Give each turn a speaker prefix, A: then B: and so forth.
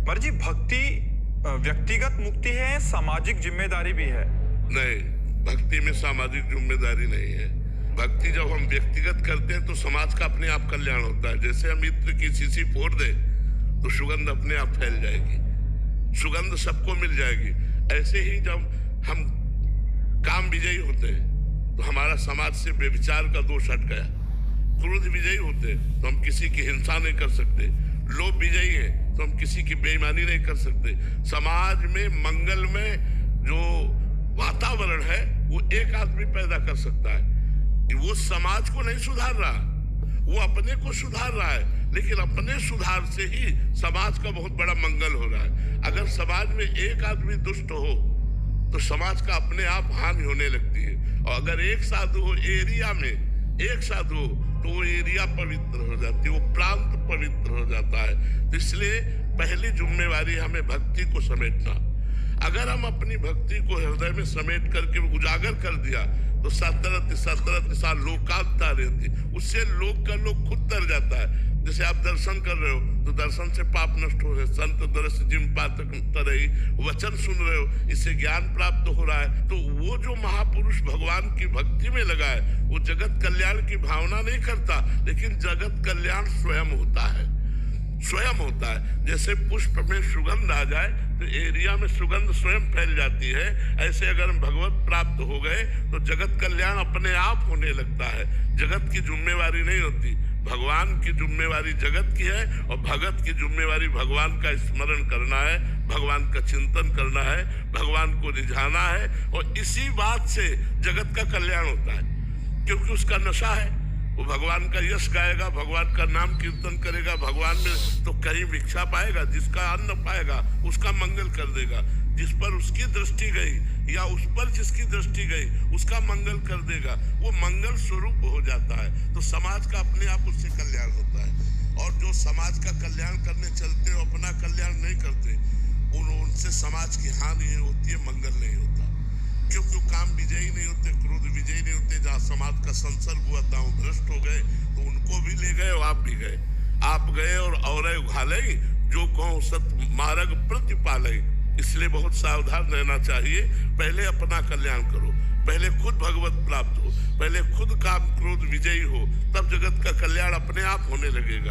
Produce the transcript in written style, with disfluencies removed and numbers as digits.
A: महाराज जी, भक्ति व्यक्तिगत मुक्ति है, सामाजिक जिम्मेदारी भी है?
B: नहीं, भक्ति में सामाजिक जिम्मेदारी नहीं है। भक्ति जब हम व्यक्तिगत करते हैं तो समाज का अपने आप कल्याण होता है। जैसे हम इत्र की शीशी फोड़ दे तो सुगंध अपने आप फैल जाएगी, सुगंध सबको मिल जाएगी। ऐसे ही जब हम काम विजयी होते हैं तो हमारा समाज से व्यभिचार का दोष हट गया। क्रोध विजयी होते तो हम किसी की हिंसा नहीं कर सकते। लोभ विजयी है तो हम किसी की बेईमानी नहीं कर सकते। समाज में मंगल में जो वातावरण है वो एक आदमी पैदा कर सकता है। वो समाज को नहीं सुधार रहा, वो अपने को सुधार रहा है, लेकिन अपने सुधार से ही समाज का बहुत बड़ा मंगल हो रहा है। अगर समाज में एक आदमी दुष्ट हो तो समाज का अपने आप हानि होने लगती है। और अगर एक साधु हो एरिया में, एक साधु हो तो वो एरिया पवित्र हो जाती है, वो प्रांत पवित्र हो जाता है। तो इसलिए पहली जिम्मेवारी हमें भक्ति को समेटना। अगर हम अपनी भक्ति को हृदय में समेट करके उजागर कर दिया तो सतरत लोकांता रहती, उससे लोक का लोक खुद तर जाता है। जैसे आप दर्शन कर रहे हो तो दर्शन से पाप नष्ट हो रहे, संत दर्श जिम पातक तरई, वचन सुन रहे हो, इससे ज्ञान प्राप्त हो रहा है। तो वो जो महापुरुष भगवान की भक्ति में लगा है वो जगत कल्याण की भावना नहीं करता, लेकिन जगत कल्याण स्वयं होता है, स्वयं होता है। जैसे पुष्प में सुगंध आ जाए तो एरिया में सुगंध स्वयं फैल जाती है। ऐसे अगर हम भगवत प्राप्त हो गए तो जगत कल्याण अपने आप होने लगता है। जगत की जिम्मेवारी नहीं होती, भगवान की जिम्मेवारी जगत की है, और भगत की जिम्मेवारी भगवान का स्मरण करना है, भगवान का चिंतन करना है, भगवान को रिझाना है। और इसी बात से जगत का कल्याण होता है, क्योंकि उसका नशा है। वो भगवान का यश गाएगा, भगवान का नाम कीर्तन करेगा, भगवान में तो कहीं भिक्षा पाएगा, जिसका अन्न पाएगा उसका मंगल कर देगा। जिस पर उसकी दृष्टि गई या उस पर जिसकी दृष्टि गई उसका मंगल कर देगा, वो मंगल स्वरूप हो जाता है। तो समाज का अपने आप उससे कल्याण होता है। और जो समाज का कल्याण करने चलते हो अपना कल्याण नहीं करते, उनसे समाज की हानि होती है, मंगल नहीं होता। क्योंकि काम विजयी नहीं होते, क्रोध विजयी नहीं होते। जहाँ समाज का संसर्ग हुआ था वो भ्रष्ट हो गए तो उनको भी ले गए और आप भी गए। आप गए और घाले जो कहो सत मार्ग प्रतिपाले। इसलिए बहुत सावधान रहना चाहिए। पहले अपना कल्याण करो, पहले खुद भगवत प्राप्त हो, पहले खुद काम क्रोध विजयी हो, तब जगत का कल्याण अपने आप होने लगेगा।